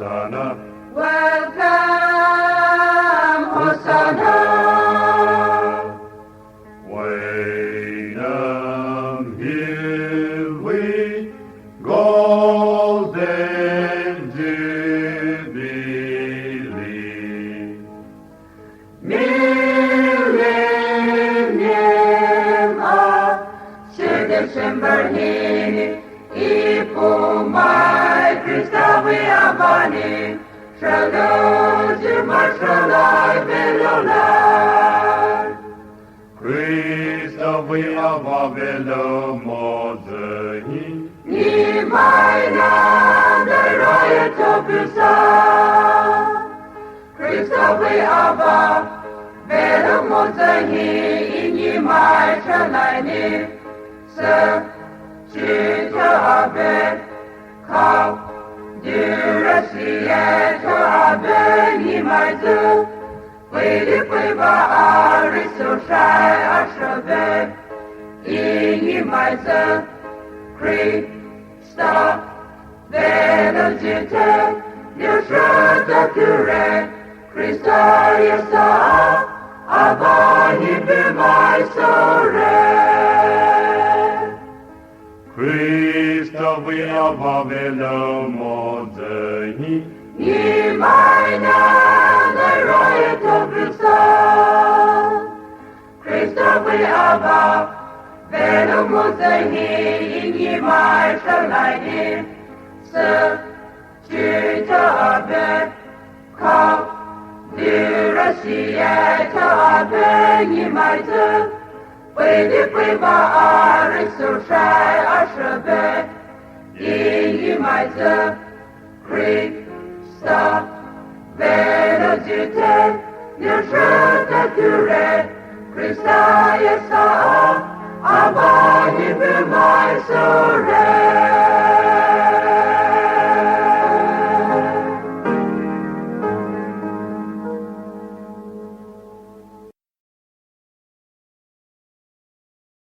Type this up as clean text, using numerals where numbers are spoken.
Hosanna. Welcome, Hosanna. Waynham Hill we golden jubilee. Millennium of December-hini, ipumai Christawi abani, Shaloju marshalai velolai. Christa we avavelo mozehi. Nimaina deraya topusa. Christawi ava velo mozehi, inimai shalaini. Chita abe, kau, durasieta abe, nimaizu, wili quiva ariso shai ashabe, inimaizu, Christa, velocite, yashrata kure, Christa yasa, abani bimai sore. Christa we avavelo mozehi. Nimaina deraya topusa. Christa we ava velo mozehi, inimai shalaini. Chita abe, kau, durasieta abe, nimaizu, wili quiva ariso shai ashabe, inimaizu, Christa, velocite, yashrata kure, Christa yasa,